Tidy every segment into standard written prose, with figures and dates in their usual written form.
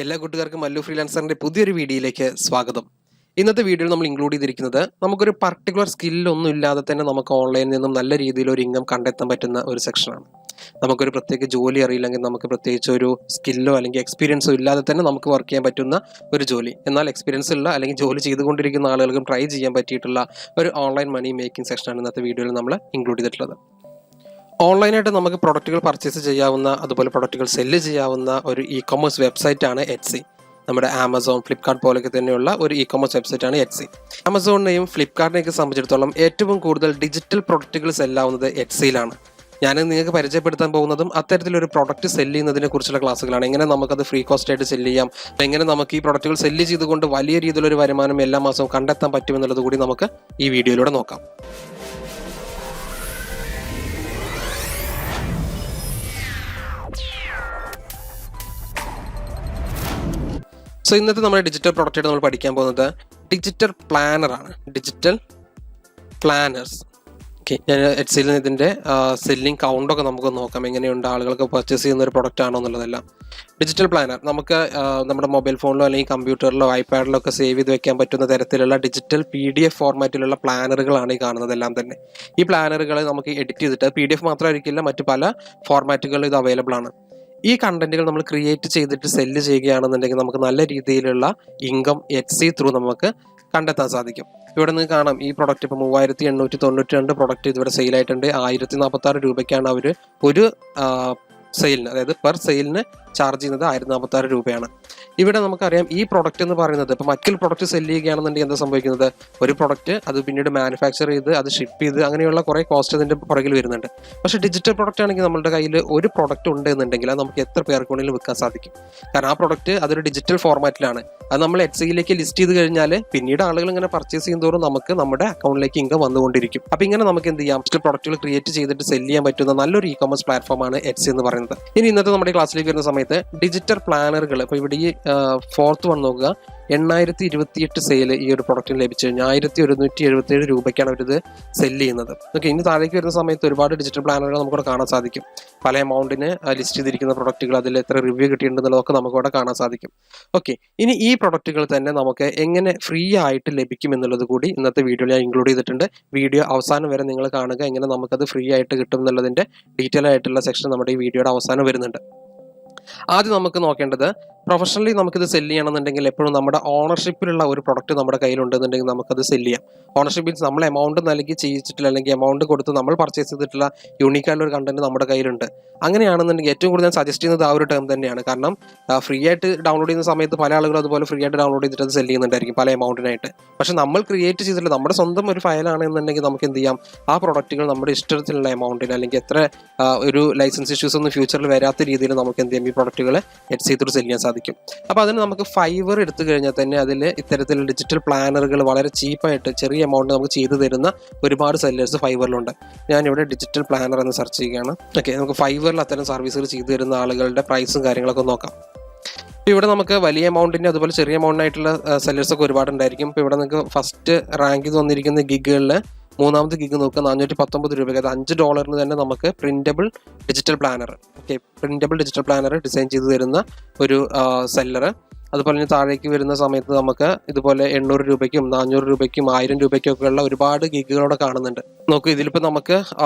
എല്ലാ കൂട്ടുകാർക്കും മല്ലു ഫ്രീലാൻസറിന്റെ പുതിയൊരു വീഡിയോയിലേക്ക് സ്വാഗതം. ഇന്നത്തെ വീഡിയോയിൽ നമ്മൾ ഇൻക്ലൂഡ് ചെയ്തിരിക്കുന്നത് നമുക്കൊരു പർട്ടിക്കുലർ സ്കില്ലൊന്നും ഇല്ലാതെ തന്നെ നമുക്ക് ഓൺലൈനിൽ നിന്നും നല്ല രീതിയിൽ ഒരു ഇൻകം കണ്ടെത്താൻ പറ്റുന്ന ഒരു സെക്ഷനാണ്. നമുക്കൊരു പ്രത്യേക ജോലി അറിയില്ലെങ്കിൽ നമുക്ക് പ്രത്യേകിച്ച് ഒരു സ്കില്ലോ അല്ലെങ്കിൽ എക്സ്പീരിയൻസോ ഇല്ലാതെ തന്നെ നമുക്ക് വർക്ക് ചെയ്യാൻ പറ്റുന്ന ഒരു ജോലി, എന്നാൽ എക്സ്പീരിയൻസ് ഉള്ള അല്ലെങ്കിൽ ജോലി ചെയ്തുകൊണ്ടിരിക്കുന്ന ആളുകൾക്കും ട്രൈ ചെയ്യാൻ പറ്റിയിട്ടുള്ള ഒരു ഓൺലൈൻ മണി മേക്കിംഗ് സെക്ഷനാണ് ഇന്നത്തെ വീഡിയോയിൽ നമ്മൾ ഇൻക്ലൂഡ് ചെയ്തിട്ടുള്ളത്. ഓൺലൈനായിട്ട് നമുക്ക് പ്രൊഡക്റ്റുകൾ പർച്ചേസ് ചെയ്യാവുന്ന, അതുപോലെ പ്രൊഡക്റ്റുകൾ സെല്ല് ചെയ്യാവുന്ന ഒരു ഇ-കൊമേഴ്സ് വെബ്സൈറ്റ് ആണ് എറ്റ്സി. നമ്മുടെ ആമസോൺ, ഫ്ലിപ്കാർട്ട് പോലൊക്കെ തന്നെയുള്ള ഒരു ഇ-കൊമേഴ്സ് വെബ്സൈറ്റ് ആണ് എറ്റ്സി. ആമസോണിനെയും ഫ്ലിപ്കാർട്ടിനെയൊക്കെ സംബന്ധിച്ചിടത്തോളം ഏറ്റവും കൂടുതൽ ഡിജിറ്റൽ പ്രൊഡക്റ്റുകൾ സെല്ലാവുന്നത് എറ്റ്സിയിലാണ്. ഞാൻ നിങ്ങൾക്ക് പരിചയപ്പെടുത്താൻ പോകുന്നതും അത്തരത്തിലൊരു പ്രൊഡക്റ്റ് സെല്ല് ചെയ്യുന്നതിനെ കുറിച്ചുള്ള ക്ലാസ്സുകളാണ്. എങ്ങനെ നമുക്കത് ഫ്രീ കോസ്റ്റ് ആയിട്ട് സെല്ല് ചെയ്യാം, എങ്ങനെ നമുക്ക് ഈ പ്രൊഡക്റ്റുകൾ സെല്ല് ചെയ്തുകൊണ്ട് വലിയ രീതിയിലൊരു വരുമാനം എല്ലാ മാസവും കണ്ടെത്താൻ പറ്റുമെന്നുള്ളത് കൂടി നമുക്ക് ഈ വീഡിയോയിലൂടെ നോക്കാം. സോ ഇന്നത്തെ നമ്മുടെ ഡിജിറ്റൽ പ്രൊഡക്റ്റായിട്ട് നമ്മൾ പഠിക്കാൻ പോകുന്നത് ഡിജിറ്റൽ പ്ലാനറാണ്. Digital planners. ഓക്കെ, ഞാൻ എറ്റ്സിയിൽ നിന്ന് ഇതിൻ്റെ സെല്ലിംഗ് കൗണ്ടൊക്കെ നമുക്ക് നോക്കാം, എങ്ങനെയുണ്ട്, ആളുകൾക്ക് പർച്ചേസ് ചെയ്യുന്ന ഒരു പ്രൊഡക്റ്റ് ആണോ എന്നുള്ളതെല്ലാം. ഡിജിറ്റൽ പ്ലാനർ നമുക്ക് നമ്മുടെ മൊബൈൽ ഫോണിലോ അല്ലെങ്കിൽ കമ്പ്യൂട്ടറിലോ ഐപാഡിലോ ഒക്കെ സേവ് ചെയ്ത് വെക്കാൻ പറ്റുന്ന തരത്തിലുള്ള ഡിജിറ്റൽ PDF ഫോർമാറ്റിലുള്ള പ്ലാനറുകളാണ് ഈ കാണുന്നതെല്ലാം തന്നെ. ഈ പ്ലാനറുകൾ നമുക്ക് എഡിറ്റ് ചെയ്തിട്ട് PDF മാത്രമായിരിക്കില്ല, മറ്റു പല ഫോർമാറ്റുകളിലും ഇത് അവൈലബിൾ ആണ്. ഈ കണ്ടന്റുകൾ നമ്മൾ ക്രിയേറ്റ് ചെയ്തിട്ട് സെല്ല് ചെയ്യുകയാണെന്നുണ്ടെങ്കിൽ നമുക്ക് നല്ല രീതിയിലുള്ള ഇൻകം എറ്റ്സി ത്രൂ നമുക്ക് കണ്ടെത്താൻ സാധിക്കും. ഇവിടെ നിന്ന് കാണാം, ഈ പ്രൊഡക്റ്റ് ഇപ്പോൾ 3892 പ്രൊഡക്റ്റ് ഇതുവരെ സെയിലായിട്ടുണ്ട്. 1046 രൂപയ്ക്കാണ് അവർ ഒരു സെയിലിന്, അതായത് പെർ സെയിലിന് ചാർജ് ചെയ്യുന്നത് 1046 രൂപയാണ്. ഇവിടെ നമുക്കറിയാം ഈ പ്രൊഡക്റ്റ് എന്ന് പറയുന്നത് ഇപ്പോൾ മറ്റൊരു പ്രൊഡക്റ്റ് സെല്ല് ചെയ്യുകയാണെന്നുണ്ടെങ്കിൽ എന്താ സംഭവിക്കുന്നത്, ഒരു പ്രൊഡക്റ്റ് അത് പിന്നീട് മാനുഫാക്ചർ ചെയ്ത് അത് ഷിപ്പ് ചെയ്ത് അങ്ങനെയുള്ള കുറേ കോസ്റ്റ് അതിൻ്റെ പുറകിൽ വരുന്നുണ്ട്. പക്ഷേ ഡിജിറ്റൽ പ്രൊഡക്റ്റ് ആണെങ്കിൽ നമ്മുടെ കയ്യിൽ ഒരു പ്രൊഡക്റ്റ് ഉണ്ട് എന്നുണ്ടെങ്കിൽ അത് നമുക്ക് എത്ര പേർക്ക് വേണമെങ്കിലും വിൽക്കാൻ സാധിക്കും. കാരണം ആ പ്രൊഡക്റ്റ് അതൊരു ഡിജിറ്റൽ ഫോർമാറ്റിലാണ്. അത് നമ്മൾ എറ്റ്സിയിലേക്ക് ലിസ്റ്റ് ചെയ്ത് കഴിഞ്ഞാൽ പിന്നീട് ആളുകൾ ഇങ്ങനെ പർച്ചേസ് ചെയ്യുന്നതോറും നമുക്ക് നമ്മുടെ അക്കൗണ്ടിലേക്ക് ഇൻകം വന്നുകൊണ്ടിരിക്കും. അപ്പോൾ ഇങ്ങനെ നമുക്ക് എന്ത് ചെയ്യാം, ഡിജിറ്റൽ പ്രൊഡക്റ്റുകൾ ക്രിയേറ്റ് ചെയ്തിട്ട് സെല്ല് ചെയ്യാൻ പറ്റുന്ന നല്ലൊരു ഇ-കൊമേഴ്സ് പ്ലാറ്റ്ഫോമാണ് എറ്റ്സി എന്ന് പറയുന്നത്. ഇനി ഇന്നത്തെ നമ്മുടെ ക്ലാസ്സിലേക്ക് വരുന്ന സമയത്ത് ഡിജിറ്റൽ പ്ലാനറുകൾ, ഇപ്പോൾ ഇവിടെ ഈ 4th വൺ നോക്കുക, 8028 സെയിൽ ഈ ഒരു പ്രൊഡക്റ്റിന് ലഭിച്ചു കഴിഞ്ഞാൽ 1177 രൂപയ്ക്കാണ് അവരിത് സെല്ല് ചെയ്യുന്നത്. ഓക്കെ, ഇനി താഴേക്ക് വരുന്ന സമയത്ത് ഒരുപാട് ഡിജിറ്റൽ പ്ലാനറുകൾ നമുക്കിവിടെ കാണാൻ സാധിക്കും. പല എമൗണ്ടിന് ലിസ്റ്റ് ചെയ്തിരിക്കുന്ന പ്രൊഡക്റ്റുകൾ, അതിൽ എത്ര റിവ്യൂ കിട്ടിയിട്ടുണ്ടെന്നുള്ളതൊക്കെ നമുക്കിവിടെ കാണാൻ സാധിക്കും. ഓക്കെ, ഇനി ഈ പ്രൊഡക്റ്റുകൾ തന്നെ നമുക്ക് എങ്ങനെ ഫ്രീ ആയിട്ട് ലഭിക്കും എന്നുള്ളത് കൂടി ഇന്നത്തെ വീഡിയോയിൽ ഞാൻ ഇൻക്ലൂഡ് ചെയ്തിട്ടുണ്ട്. വീഡിയോ അവസാനം വരെ നിങ്ങൾ കാണുക, എങ്ങനെ നമുക്കത് ഫ്രീ ആയിട്ട് കിട്ടും എന്നുള്ളതിൻ്റെ ഡീറ്റെയിൽ ആയിട്ടുള്ള സെക്ഷൻ നമ്മുടെ ഈ വീഡിയോയുടെ അവസാനം വരുന്നുണ്ട്. ആദ്യം നമുക്ക് നോക്കേണ്ടത്, പ്രൊഫഷണലി നമുക്കിത് സെല്ല് ചെയ്യണമെന്നുണ്ടെങ്കിൽ എപ്പോഴും നമ്മുടെ ഓണർഷിപ്പിലുള്ള ഒരു പ്രൊഡക്റ്റ് നമ്മുടെ കയ്യിലുണ്ടെന്നുണ്ടെങ്കിൽ നമുക്കത് സെല്ല് ചെയ്യാം. ഓണർഷിപ്പ് മീൻസ് നമ്മൾ എമൗണ്ട് നൽകി ചെയ്യിച്ചിട്ടില്ല, അല്ലെങ്കിൽ എമൗണ്ട് കൊടുത്ത് നമ്മൾ പർച്ചേസ് ചെയ്തിട്ടുള്ള യൂണീക്കായിട്ടുള്ള ഒരു കണ്ടന്റ് നമ്മുടെ കയ്യിലുണ്ട്. അങ്ങനെയാണെന്നുണ്ടെങ്കിൽ ഏറ്റവും കൂടുതൽ ഞാൻ സജസ്റ്റ് ചെയ്യുന്നത് ആ ഒരു ടേം തന്നെയാണ്. കാരണം ഫ്രീ ആയിട്ട് ഡൗൺലോഡ് ചെയ്യുന്ന സമയത്ത് പല ആളുകളും അതുപോലെ ഫ്രീ ആയിട്ട് ഡൗൺലോഡ് ചെയ്തിട്ട് അത് സെല്ല് ചെയ്യുന്നുണ്ടായിരിക്കും പല എമൗണ്ടിനായിട്ട്. പക്ഷെ നമ്മൾ ക്രിയേറ്റ് ചെയ്തിട്ടുള്ള നമ്മുടെ സ്വന്തം ഒരു ഫയലാണെന്നുണ്ടെങ്കിൽ നമുക്ക് എന്ത് ചെയ്യാം, ആ പ്രൊഡക്റ്റുകൾ നമ്മുടെ ഇഷ്ടത്തിലുള്ള എമൗണ്ടിന്, അല്ലെങ്കിൽ എത്ര ഒരു ലൈസൻസ് ഇഷ്യൂസ് ഒന്നും ഫ്യൂച്ചറിൽ വരാത്ത രീതിയിൽ നമുക്ക് എന്ത് ചെയ്യാം, ഈ പ്രൊഡക്റ്റുകളെ എറ്റ്സി ത്രൂ സെല്ല് ചെയ്യാൻ സാധിക്കും. അപ്പോൾ അതിന് നമുക്ക് ഫൈവർ എടുത്തു കഴിഞ്ഞാൽ തന്നെ അതിൽ ഇത്തരത്തിലുള്ള ഡിജിറ്റൽ പ്ലാനറുകൾ വളരെ ചീപ്പായിട്ട് ചെറിയ എമൗണ്ട് നമുക്ക് ചെയ്തു തരുന്ന ഒരുപാട് സെല്ലേഴ്സ് ഫൈവറിലുണ്ട്. ഞാനിവിടെ ഡിജിറ്റൽ പ്ലാനർ എന്ന് സെർച്ച് ചെയ്യുകയാണ്. ഓക്കെ, നമുക്ക് ഫൈവറിൽ അത്തരം സർവീസുകൾ ചെയ്തു തരുന്ന ആളുകളുടെ പ്രൈസും കാര്യങ്ങളൊക്കെ നോക്കാം. ഇപ്പോൾ ഇവിടെ നമുക്ക് വലിയ എമൗണ്ടിൻ്റെ അതുപോലെ ചെറിയ എമൗണ്ടിനായിട്ടുള്ള സെല്ലേഴ്സൊക്കെ ഒരുപാടുണ്ടായിരിക്കും. ഇപ്പോൾ ഇവിടെ നമുക്ക് ഫസ്റ്റ് റാങ്ക് ചെയ്ത് വന്നിരിക്കുന്ന ഗിഗുകളിൽ 3ാമത്തെ ഗിഗ് നോക്കുക, 419 രൂപയ്ക്ക്, അത് $5 തന്നെ നമുക്ക് printable digital planner, okay, printable digital planner design ചെയ്ത് തരുന്ന ഒരു സെല്ലർ. അതുപോലെ തന്നെ താഴേക്ക് വരുന്ന സമയത്ത് നമുക്ക് ഇതുപോലെ 800 രൂപയ്ക്കും 400 രൂപയ്ക്കും 1000 രൂപയ്ക്കും ഒക്കെ ഉള്ള ഒരുപാട് ഗിഗുകളോടെ കാണുന്നുണ്ട്. നോക്കൂ, ഇതിലിപ്പോൾ നമുക്ക്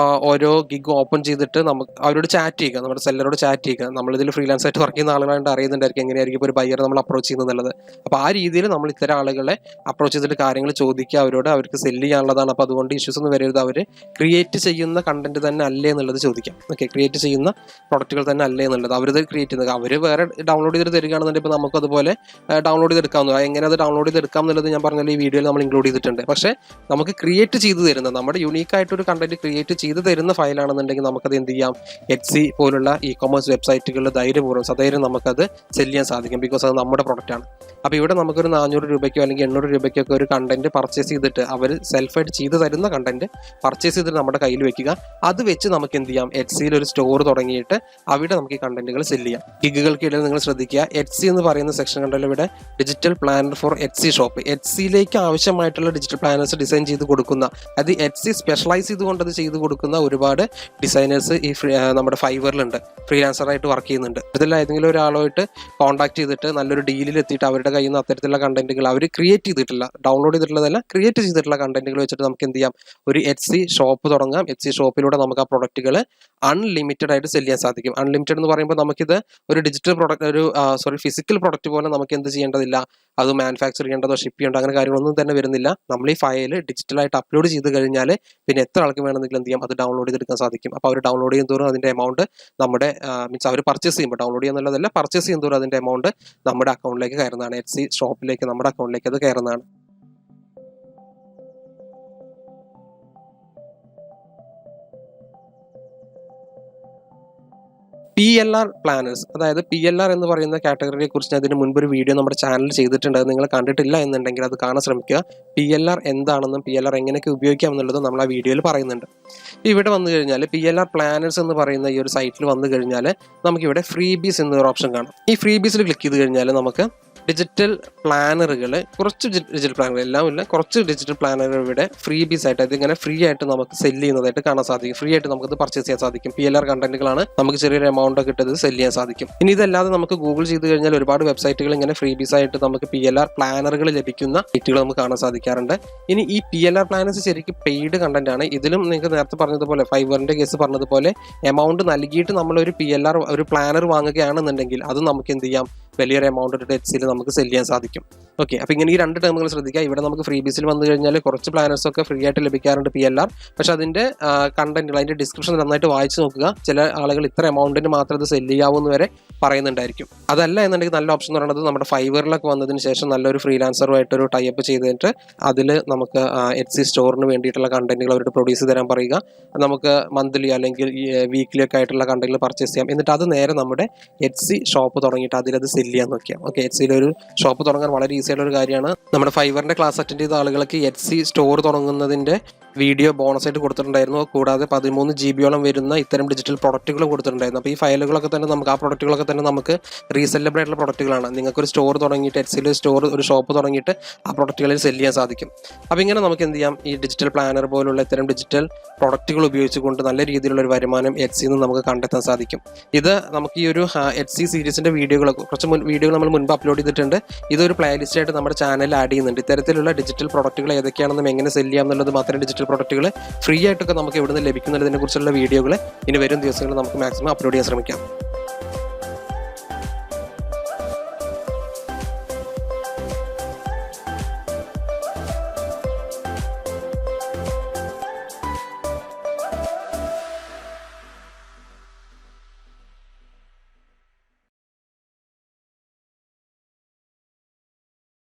ഓരോ ഗിഗ് ഓപ്പൺ ചെയ്തിട്ട് നമുക്ക് അവരോട് ചാറ്റ് ചെയ്യുക, നമ്മുടെ സെല്ലറോട് ചാറ്റ് ചെയ്യുക. നമ്മളിതിൽ ഫ്രീലാൻസ് ആയിട്ട് വർക്ക് ചെയ്യുന്ന ആളുകളായിട്ട് അറിയുന്നുണ്ടായിരിക്കും എങ്ങനെയായിരിക്കും ഒരു ബയ്യർ നമ്മൾ അപ്രോച്ച് ചെയ്യുന്നുള്ളത്. അപ്പോൾ ആ രീതിയിൽ നമ്മൾ ഇത്തരം ആളുകളെ അപ്രോച്ച് ചെയ്തിട്ട് കാര്യങ്ങൾ ചോദിക്കുക, അവർക്ക് സെല്ല് ചെയ്യാനുള്ളതാണ്. അപ്പോൾ അതുകൊണ്ട് ഇഷ്യൂസ് ഒന്നും വരരുത്, അവർ ക്രിയേറ്റ് ചെയ്യുന്ന കണ്ടന്റ് തന്നെ അല്ലേ എന്നുള്ളത് ചോദിക്കാം. ഓക്കെ, ക്രിയേറ്റ് ചെയ്യുന്ന പ്രൊഡക്റ്റുകൾ തന്നെ അല്ലേ എന്നുള്ളത് അവരത് ക്രിയേറ്റ് ചെയ്യുന്നത്, അവർ വേറെ ഡൗൺലോഡ് ചെയ്ത് തരികയാണെന്നുണ്ടെങ്കിൽ ഇപ്പോൾ നമുക്ക് അതുപോലെ ഡൗൺലോഡ് ചെയ്തെടുക്കാവുന്നത്. എങ്ങനെ അത് ഡൗൺലോഡ് ചെയ്തെടുക്കാം എന്നുള്ളത് ഞാൻ പറഞ്ഞാൽ ഈ വീഡിയോയിൽ നമ്മൾ ഇൻക്ലൂഡ് ചെയ്തിട്ടുണ്ട്. പക്ഷേ നമുക്ക് ക്രിയേറ്റ് ചെയ്ത് തരുന്ന, നമ്മുടെ യൂണീക്കായിട്ടൊരു കണ്ടന്റ് ക്രിയേറ്റ് ചെയ്ത് തരുന്ന ഫയലാണെന്നുണ്ടെങ്കിൽ നമുക്കത് എന്ത് ചെയ്യാം, എറ്റ്സി പോലുള്ള ഇ-കൊമേഴ്സ് വെബ്സൈറ്റുകളിൽ ധൈര്യപൂർവ്വം സധൈര്യം നമുക്കത് സെല്ല് ചെയ്യാൻ സാധിക്കും. ബിക്കോസ് അത് നമ്മുടെ പ്രൊഡക്റ്റാണ്. അപ്പോൾ ഇവിടെ നമുക്കൊരു 400 രൂപയ്ക്കോ അല്ലെങ്കിൽ 800 രൂപയ്ക്കോ ഒക്കെ ഒരു കണ്ടന്റ് പർച്ചേസ് ചെയ്തിട്ട്, അവർ സെൽഫായിട്ട് ചെയ്ത് തരുന്ന കണ്ടന്റ് പർച്ചേസ് ചെയ്തിട്ട് നമ്മുടെ കയ്യിൽ വെക്കുക. അത് വെച്ച് നമുക്ക് എന്ത് ചെയ്യാം, എറ്റ്സിയിൽ ഒരു സ്റ്റോർ തുടങ്ങിയിട്ട് അവിടെ നമുക്ക് ഈ കണ്ടന്റുകൾ സെല്ല് ചെയ്യാം. ഗിഗുകൾക്കിടയിൽ നിങ്ങൾ ശ്രദ്ധിക്കുക, എറ്റ്സി എന്ന് പറയുന്ന സെക്ഷൻ കണ്ടല്ലോ ഇവിടെ ഡിജിറ്റൽ പ്ലാനർ ഫോർ എറ്റ്സി ഷോപ്പ്. എറ്റ്സിയിലേക്ക് ആവശ്യമായിട്ടുള്ള ഡിജിറ്റൽ പ്ലാനേഴ്സ് ഡിസൈൻ ചെയ്ത് കൊടുക്കുന്ന, അത് എറ്റ്സി സ്പെഷ്യലൈസ് ചെയ്തുകൊണ്ട് അത് ചെയ്ത് കൊടുക്കുന്ന ഒരുപാട് ഡിസൈനേഴ്സ് ഈ നമ്മുടെ ഫൈവറിലുണ്ട്, ഫ്രീലാൻസറായിട്ട് വർക്ക് ചെയ്യുന്നുണ്ട്. ഇതിൽ ഏതെങ്കിലും ഒരാളുമായിട്ട് കോൺടാക്ട് ചെയ്തിട്ട് നല്ലൊരു ഡീലിൽ എത്തിയിട്ട് അവരുടെ കയ്യിൽ നിന്ന് അത്തരത്തിലുള്ള കണ്ടന്റുകൾ അവർ ക്രിയേറ്റ് ചെയ്തിട്ടില്ല, ഡൗൺലോഡ് ചെയ്തിട്ടുള്ളതല്ല, ക്രിയേറ്റ് ചെയ്തിട്ടുള്ള കണ്ടന്റുകൾ വെച്ചിട്ട് നമുക്ക് എന്ത് ചെയ്യാം, ഒരു എറ്റ്സി ഷോപ്പ് തുടങ്ങാം. എറ്റ്സി ഷോപ്പിലൂടെ നമുക്ക് ആ പ്രൊഡക്റ്റുകൾ അൺലിമിറ്റഡ് ആയിട്ട് സെല് ചെയ്യാൻ സാധിക്കും. അൺലിമിറ്റഡ് എന്ന് പറയുമ്പോൾ നമുക്കിത് ഒരു ഡിജിറ്റൽ പ്രൊഡക്റ്റ്, ഫിസിക്കൽ പ്രൊഡക്റ്റ് പോലെ നമുക്ക് എന്ത് ചെയ്യേണ്ടതില്ല, അത് മാനുഫാക്ചർ ചെയ്യേണ്ടതോ ഷിപ്പ് ചെയ്യേണ്ടോ അങ്ങനെ കാര്യങ്ങളൊന്നും തന്നെ വരുന്നില്ല. നമ്മൾ ഈ ഫയൽ ഡിജിറ്റലായിട്ട് അപ്ലോഡ് ചെയ്ത് കഴിഞ്ഞാൽ പിന്നെ എത്ര ആൾക്ക് വേണമെങ്കിലും എന്ത് ചെയ്യാം, അത് ഡൗൺലോഡ് ചെയ്തെടുക്കാൻ സാധിക്കും. അപ്പോൾ അവർ ഡൗൺലോഡ് ചെയ്യുന്നതോറും അതിൻ്റെ എമൗണ്ട് നമ്മുടെ മീൻസ് അവർ പർച്ചേസ് ചെയ്യുമ്പോൾ, ഡൗൺലോഡ് ചെയ്യുന്നുള്ളതല്ല, പർച്ചേസ് ചെയ്യുന്നതോറും അതിൻ്റെ എമൗണ്ട് നമ്മുടെ അക്കൗണ്ടിലേക്ക് കയറുന്നതാണ്. എറ്റ്സി ഷോപ്പിലേക്ക് നമ്മുടെ അക്കൗണ്ടിലേക്ക് അത് കയറുന്നതാണ്. PLR പ്ലാനേഴ്സ്, അതായത് PLR എന്ന് പറയുന്ന കാറ്റഗറിയെ കുറിച്ച് അതിന് മുൻപൊരു വീഡിയോ നമ്മുടെ ചാനൽ ചെയ്തിട്ടുണ്ട്. അത് നിങ്ങൾ കണ്ടിട്ടില്ല എന്നുണ്ടെങ്കിൽ അത് കാണാൻ ശ്രമിക്കുക. PLR എന്താണെന്നും PLR എങ്ങനെയൊക്കെ ഉപയോഗിക്കാം എന്നുള്ളതും നമ്മൾ ആ വീഡിയോയിൽ പറയുന്നുണ്ട്. ഇവിടെ വന്നു കഴിഞ്ഞാൽ PLR പ്ലാനേഴ്സ് എന്ന് പറയുന്ന ഈ ഒരു സൈറ്റിൽ വന്നു കഴിഞ്ഞാൽ നമുക്കിവിടെ ഫ്രീബീസ് എന്നൊരു ഓപ്ഷൻ കാണാം. ഈ ഫ്രീബീസിൽ ക്ലിക്ക് ചെയ്ത് കഴിഞ്ഞാൽ നമുക്ക് ഡിജിറ്റൽ പ്ലാനറുകൾ, കുറച്ച് ഡിജിറ്റൽ പ്ലാനറുകൾ, എല്ലാം ഇല്ല, കുറച്ച് ഡിജിറ്റൽ പ്ലാനറുകൾ ഇവിടെ ഫ്രീബീസ് ആയിട്ട്, അതിങ്ങനെ ഫ്രീ ആയിട്ട് നമുക്ക് സെല് ചെയ്യുന്നതായിട്ട് കാണാൻ സാധിക്കും. ഫ്രീ ആയിട്ട് നമുക്കത് പർച്ചേസ് ചെയ്യാൻ സാധിക്കും. PLR കണ്ടന്റുകളാണ്, നമുക്ക് ചെറിയൊരു എമൗണ്ട് ഒക്കെ ഇട്ടത് സെല് ചെയ്യാൻ സാധിക്കും. ഇനി ഇതല്ലാതെ നമുക്ക് ഗൂഗിൾ ചെയ്ത് കഴിഞ്ഞാൽ ഒരുപാട് വെബ്സൈറ്റുകൾ ഇങ്ങനെ ഫ്രീബീസ് ആയിട്ട് നമുക്ക് PLR പ്ലാനറുകൾ ലഭിക്കുന്ന സൈറ്റുകൾ നമുക്ക് കാണാൻ സാധിക്കാറുണ്ട്. ഇനി ഈ PLR പ്ലാനേഴ്സ് ശരിക്കും പെയ്ഡ് കണ്ടന്റ് ആണ്. ഇതിലും നിങ്ങൾക്ക് നേരത്തെ പറഞ്ഞതുപോലെ, ഫൈവറിന്റെ കേസ് പറഞ്ഞതുപോലെ, എമൗണ്ട് നൽകിയിട്ട് നമ്മൾ ഒരു PLR ഒരു പ്ലാനർ വാങ്ങുകയാണെന്നുണ്ടെങ്കിൽ അത് നമുക്ക് എന്ത് ചെയ്യാം, വലിയൊരു എമൗണ്ട് ഇട്ടിട്ട് എറ്റ്സിയിൽ നമുക്ക് സെല് ചെയ്യാൻ സാധിക്കും. ഓക്കെ, അപ്പോൾ ഇങ്ങനെ ഈ രണ്ട് ടേമുകൾ ശ്രദ്ധിക്കുക. ഇവിടെ നമുക്ക് ഫ്രീബീസിൽ വന്നു കഴിഞ്ഞാൽ കുറച്ച് പ്ലാനേഴ്സ് ഒക്കെ ഫ്രീ ആയിട്ട് ലഭിക്കാറുണ്ട് PLR. പക്ഷെ അതിൻ്റെ കണ്ടന്റുകൾ, അതിൻ്റെ ഡിസ്ക്രിപ്ഷൻ നന്നായിട്ട് വായിച്ച് നോക്കുക. ചില ആളുകൾ ഇത്ര എമൗണ്ടിന് മാത്രം ഇത് സെല് ചെയ്യാവുന്ന വരെ പറയുന്നുണ്ടായിരിക്കും. അതല്ല എന്നുണ്ടെങ്കിൽ നല്ല ഓപ്ഷൻ എന്ന് പറയുന്നത് നമ്മുടെ ഫൈവറിലൊക്കെ വന്നതിന് ശേഷം നല്ലൊരു ഫ്രീലാൻസറുമായിട്ടൊരു ടൈപ്പ് ചെയ്തിട്ട് അതിൽ നമുക്ക് എറ്റ്സി സ്റ്റോറിന് വേണ്ടിയിട്ടുള്ള കണ്ടന്റുകൾ അവർക്ക് പ്രൊഡ്യൂസ് തരാൻ പറയുക. നമുക്ക് മന്ത്ലി അല്ലെങ്കിൽ വീക്ക്ലി ഒക്കെ ആയിട്ടുള്ള കണ്ടന്റുകൾ പർച്ചേസ് ചെയ്യാം. എന്നിട്ട് അത് നേരെ നമ്മുടെ എറ്റ്സി ഷോപ്പ് തുടങ്ങിയിട്ട് അതിലത് സെല് ചെയ്യാൻ നോക്കിയാൽ. ഓക്കെ, എറ്റ്സിയിലൊരു ഷോപ്പ് തുടങ്ങാൻ വളരെ ഈസി ആയിട്ടുള്ള ഒരു കാര്യമാണ്. നമ്മുടെ ഫൈവറിന്റെ ക്ലാസ് അറ്റൻഡ് ചെയ്ത ആളുകൾക്ക് എറ്റ്സി സ്റ്റോർ തുടങ്ങുന്നതിന്റെ വീഡിയോ ബോണസ് ആയിട്ട് കൊടുത്തിട്ടുണ്ടായിരുന്നു. കൂടാതെ 13 GB വരുന്ന ഇത്തരം ഡിജിറ്റൽ പ്രൊഡക്റ്റുകൾ കൊടുത്തിട്ടുണ്ടായിരുന്നു. അപ്പോൾ ഈ ഫയലുകളൊക്കെ തന്നെ നമുക്ക്, ആ പ്രൊഡക്റ്റുകളൊക്കെ തന്നെ നമുക്ക് റീസെല്ലബിൾ ആയിട്ടുള്ള പ്രൊഡക്റ്റുകളാണ്. നിങ്ങൾക്കൊരു സ്റ്റോർ തുടങ്ങിയിട്ട്, എറ്റ്സിയിൽ ഒരു ഷോപ്പ് തുടങ്ങിയിട്ട് ആ പ്രൊഡക്റ്റുകളിൽ സെല് ചെയ്യാൻ സാധിക്കും. അപ്പോൾ ഇങ്ങനെ നമുക്ക് എന്ത് ചെയ്യാം, ഈ ഡിജിറ്റൽ പ്ലാനർ പോലുള്ള ഇത്തരം ഡിജിറ്റൽ പ്രൊഡക്റ്റുകൾ ഉപയോഗിച്ചുകൊണ്ട് നല്ല രീതിയിലുള്ള ഒരു വരുമാനം എറ്റ്സിയിൽ നിന്ന് നമുക്ക് കണ്ടെത്താൻ സാധിക്കും. ഇത് നമുക്ക് ഈ ഒരു എറ്റ്സി സീരീസിന്റെ കുറച്ച് വീഡിയോകൾ നമ്മൾ മുൻപ് അപ്ലോഡ് ചെയ്തിട്ടുണ്ട്. ഇതൊരു പ്ലേലിസ്റ്റ് ആയിട്ട് നമ്മുടെ ചാനലിൽ ആഡ് ചെയ്യുന്നുണ്ട്. ഇത്തരത്തിലുള്ള ഡിജിറ്റൽ പ്രൊഡക്റ്റുകൾ ഏതൊക്കെയാണെന്നും എങ്ങനെ സെല് ചെയ്യാം എന്നുള്ളത്, മാത്രം ഡിജിറ്റൽ പ്രൊഡക്റ്റുകൾ ഫ്രീ ആയിട്ടൊക്കെ നമുക്ക് എവിടെ നിന്ന് ലഭിക്കുന്നതിനെ കുറിച്ചുള്ള വീഡിയോകൾ ഇനി വരും ദിവസങ്ങളിൽ നമുക്ക് മാക്സിമം അപ്ലോഡ് ചെയ്യാൻ ശ്രമിക്കാം.